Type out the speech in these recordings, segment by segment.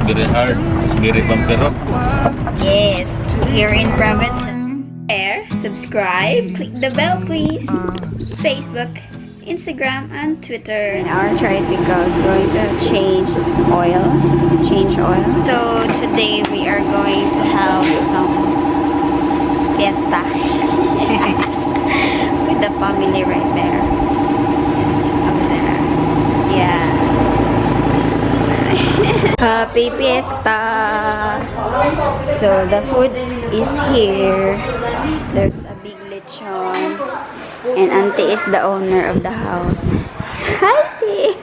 very hard. It's very bumpy road. Yes, here in province. Share, subscribe, click the bell please. Facebook, Instagram, and Twitter. And our tricycle is going to change oil. So today we are going to have some fiesta with the family right there. It's up there. Yeah. Happy fiesta. So the food is here. There's a big lechon. And auntie is the owner of the house. Hi, Auntie.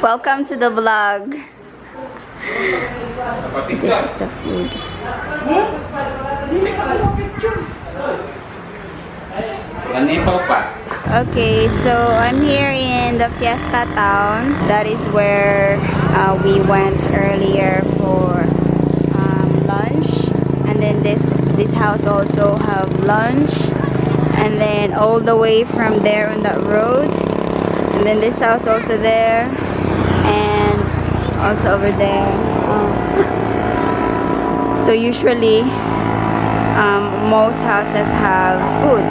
Welcome to the vlog. So this is the food. Okay, so I'm here in the Fiesta town. That is where we went earlier for lunch. And then this house also have lunch. And then all the way from there on that road. And then this house also there. And also over there. So usually most houses have food.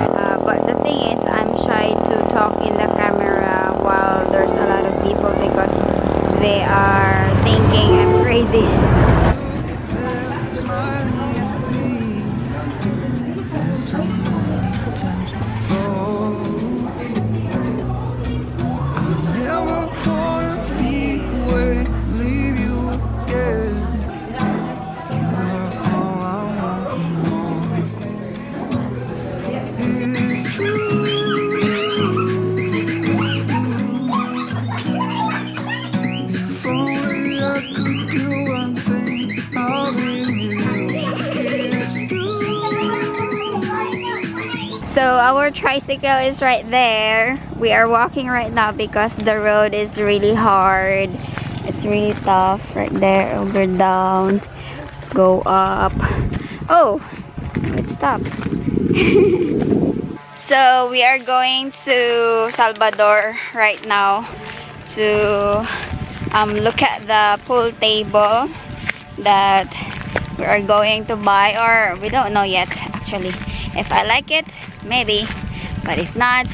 But the thing is, I'm shy to talk in the camera while there's a lot of people because they are thinking I'm crazy. So our tricycle is right there. We are walking right now because the road is really hard. It's really tough right there. Over, down, go up. Oh, it stops. So we are going to Salvador right now to look at the pool table that we are going to buy, or we don't know yet actually. If I like it, maybe, but if not,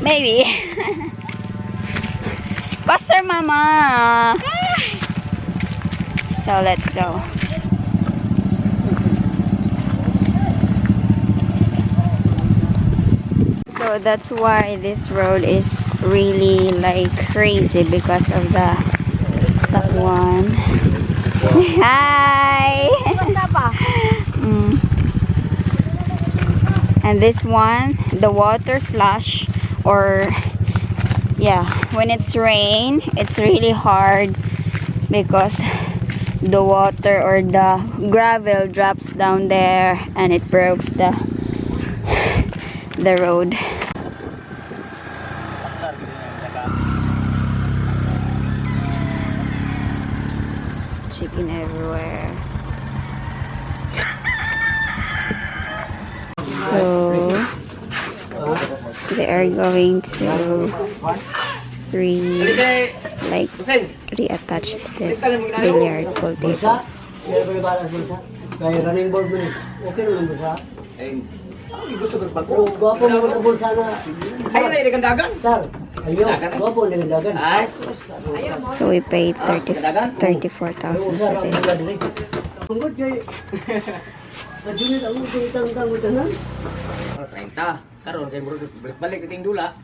maybe. Faster, mama. So let's go. So that's why this road is really like crazy, because of that one. Hi. And this one, the water flash, or yeah, when it's rain, it's really hard because the water or the gravel drops down there and it breaks the road. Chicken everywhere. So they are going to reattach this billiard pool table. Running board mo eh. Okay naman ba siya? Gusto ko pag-pro. Gwapo mo na bulsa na. Ay, nailagandagan? Sir, ayun. Gwapo, nailagandagan. So we paid 34,000 for this. Tungkol kay... Nadunit ang utang-utang utanan? 30. Karoon, kaya balik nating dula.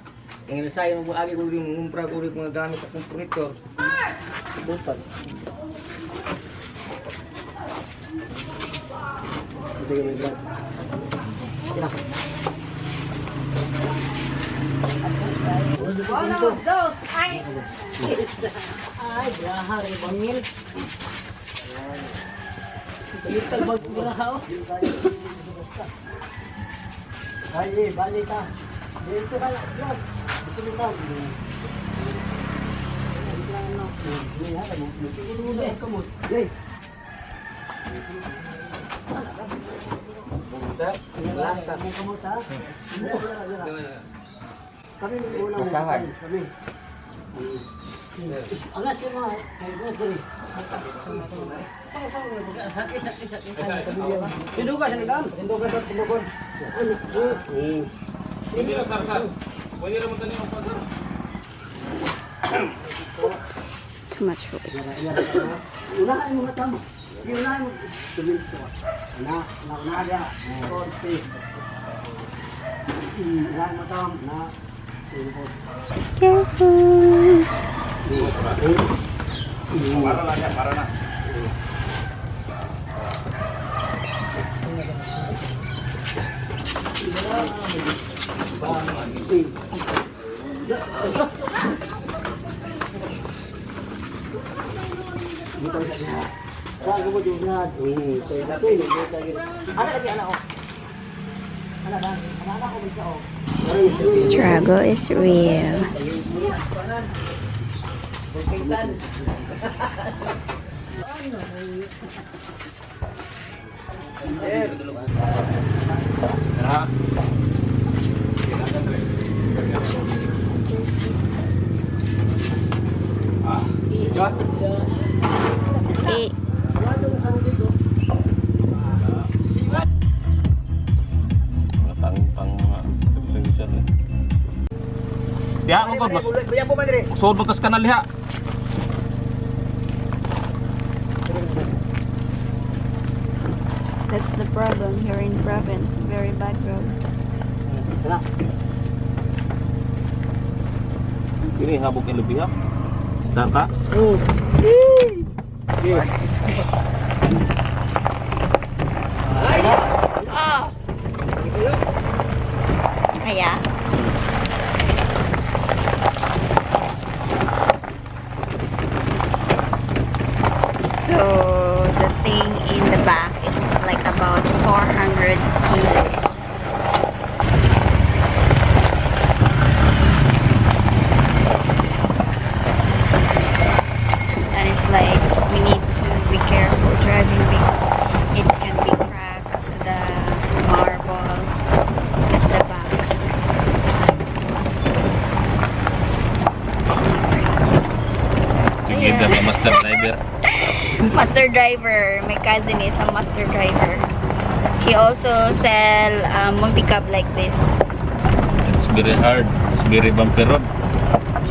Ang ilasaya mo agi ko yung umpra ko mga gamit sa kompronitor. Bupat. Ito yung may grad. Ay, brahari, bangil. Yung talbag ko na ako. Balik ka. Dito ka lang. Dito ka lang. Kami unang kami. Angat siya mga. Sakit. Tinduga siya nagdaan. Tinduga. Pwede lang, sir. Pwede lang magtali ang pag Oops, too much food. Unahan mo tama. Unahan mo. Na dia. Korte. Unahan mo tama na. Careful. para na. Struggle is real. Eh, Diha mo god mas. Sud mo tas kanal diha. that's the problem here in province. Very bad road. Ini habok lebih ha. Start ha. Kaya. So the thing in the back is like about 400 kilos. And it's like we need to be careful driving because it can be cracked, the marble at the back. Sige Ayan. dapat master driver. Master driver. My cousin is a master driver. He also sell multi-cab like this. It's very hard. It's very bumpy road.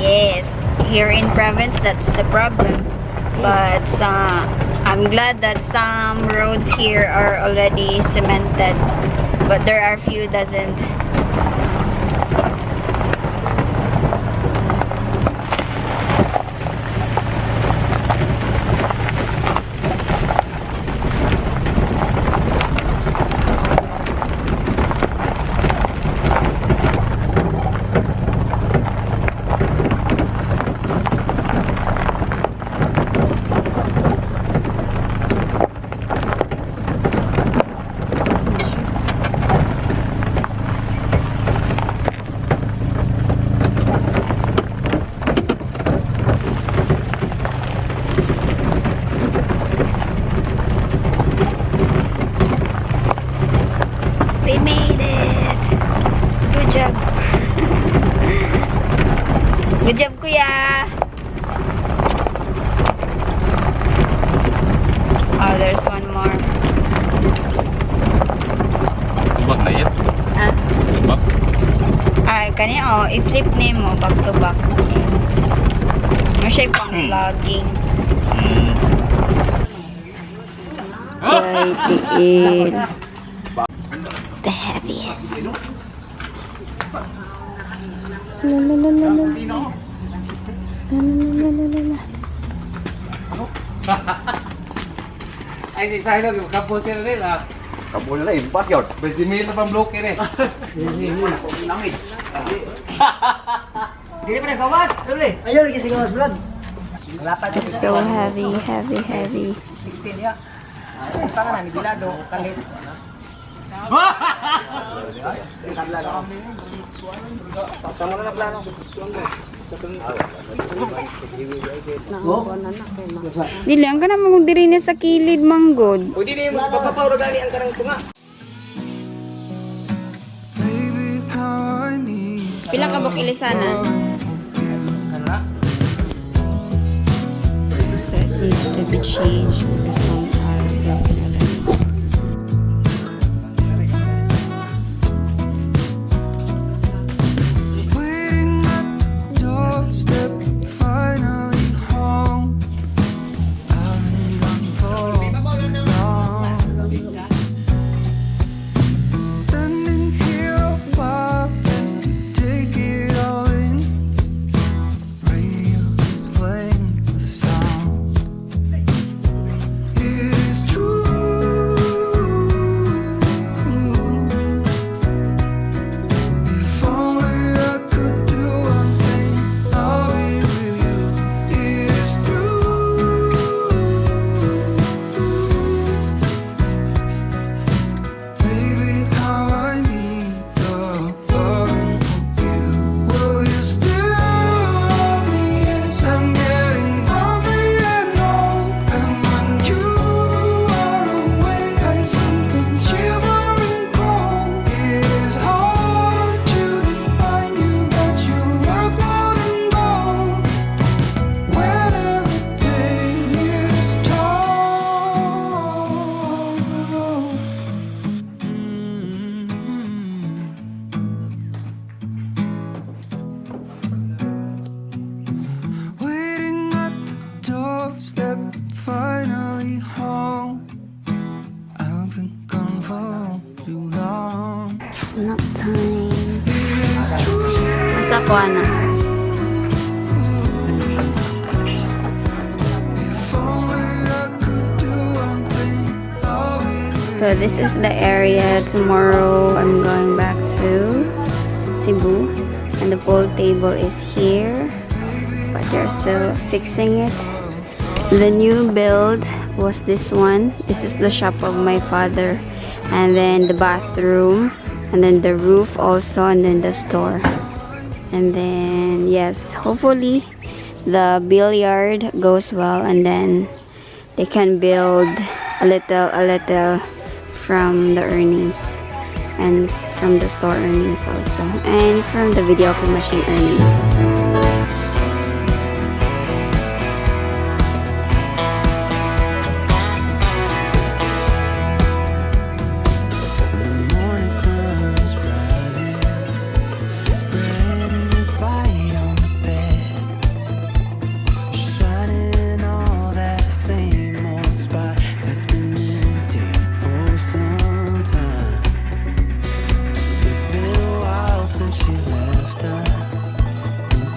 Yes, here in province, that's the problem. But I'm glad that some roads here are already cemented, but there are few doesn't. We made it. Good job. Good job, kuya. Oh, there's one more. Tubak na yan. Ah, Tubak. ay, kani i-flip ni mo back to back. Masya pang vlogging. Right, the heaviest. La la la la la. La la la la la. Ay, di sa hilo, kapos sila rin ah. Kabul na impat yun. 20,000 na pang bloke rin. Langit. Dili pa nagawas. Dili. Ayun lagi sa gawas brad. It's so heavy, heavy, heavy. 16 ya. Ay, pangalan ni Bilado kahit sama na plano. Dili, ang ka naman kung diri na sa kilid, manggod. Pwede din mo papapaw gani ang kanang tunga. Pila ka buk ilisanan? Ano na? needs to be changed because some are broken already. Waiting at the doorstep, finally home. I've been gone for long. Standing here a while just to take it all in. Radio is playing the song. It is true. If only I could do one thing, I'll be with you. It is true. Baby, how I need the loving from you. Will you still love me? Yes, I'm getting hungry and old. And when you are away, I something shivering cold. It is hard to define you, but you're worth more than gold. When everything is told. Waiting at the doorstep, finally home. I've been gone for too long. Snack time. It is true. Nasa kuha na. If only I could do one thing, I'll be with So this is the area. Tomorrow I'm going back to Cebu. And the pool table is here. But they're still fixing it. The new build was this one. This is the shop of my father. And then the bathroom. And then the roof also. And then the store. And then, yes, hopefully the billiard goes well. And then they can build a little from the earnings. And from the store earnings also. And from the video machine earnings also. The morning sun is rising, spreading its light on the bed, shining all that same old spot that's been empty for some time. It's been a while since she left us.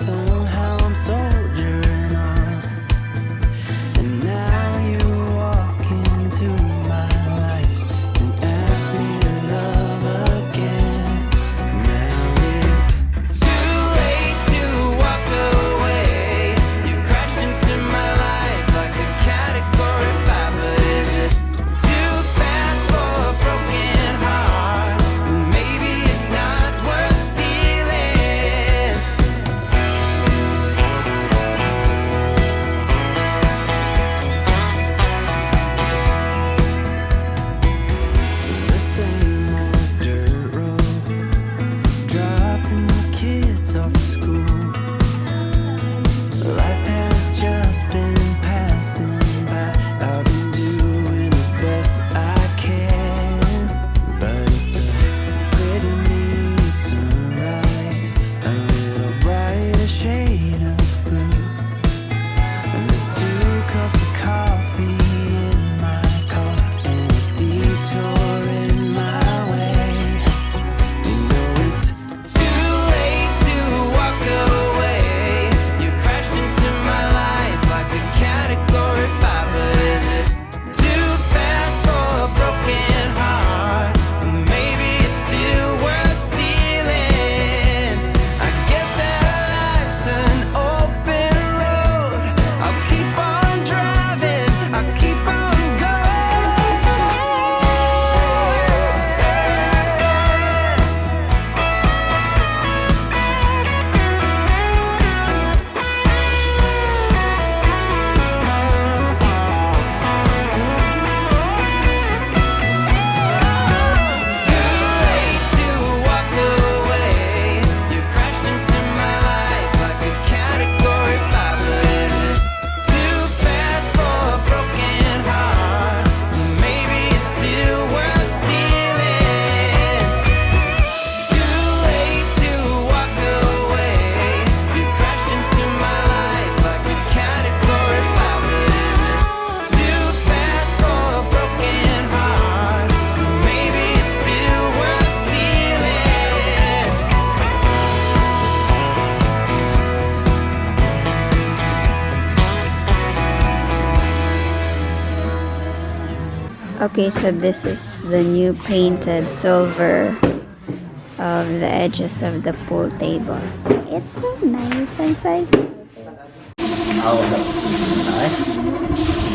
Okay, so this is the new painted silver of the edges of the pool table. It's so nice. I'm so excited.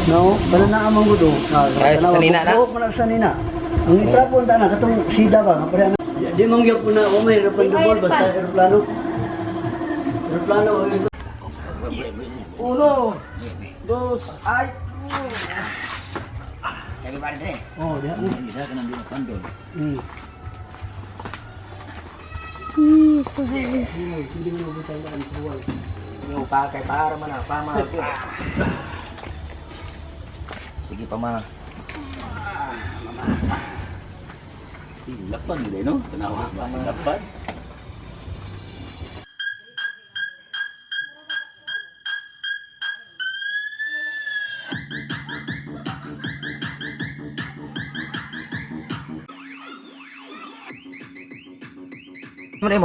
No, bala na amang gudo. Ay, sanina na? Oo, mana sanina. Ang itrapon ta na katong sida ba, kapare na. Di mangyap po na umay ra pandubol basta eroplano. Eroplano. Uno, dos, ay. Kami pa rin. Oh, diha mo. Diha ka nang pandol. So heavy. Hindi mo butang ang buwal. Yung pakay para man na, pama. Sige pa ma. Lapan din no? Tanaw pa lapan.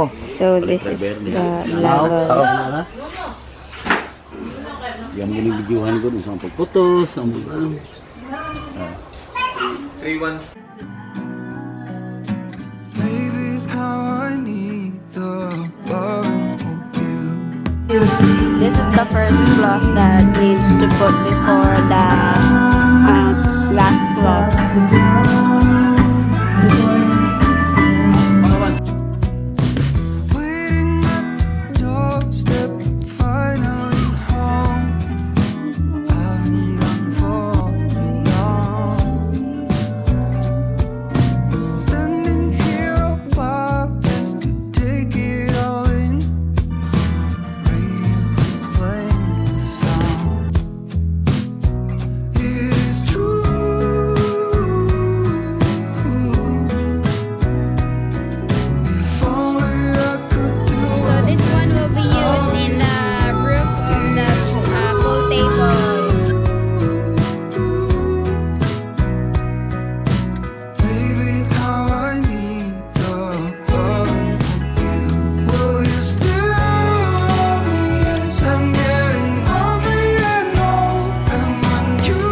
So this is the level. Yang muli videohan ko ng sampai putus, sampai ano. 3-1. Baby, how I need the loving of you. This is the first cloth that needs to put before the last cloth. Waiting at the doorstep, finally home. I've been gone for too long. Standing here a while just to take it all in. Radio is playing the song. It is true. If only I could do So this one will be used in the roof of the pool table. Baby, how I need the loving of you. Will you still love me as I'm getting older and old? And when you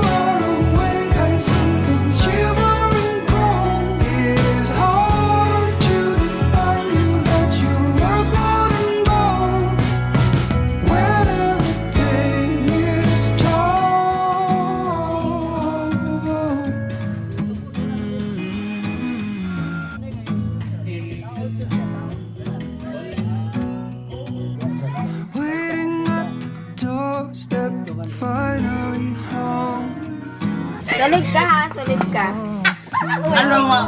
are away, I something shivering cold. It is hard to define you, that you're worth more than gold. When everything is told. Waiting at the doorstep, finally home. Solid ka ha, solid ka. Ano nga?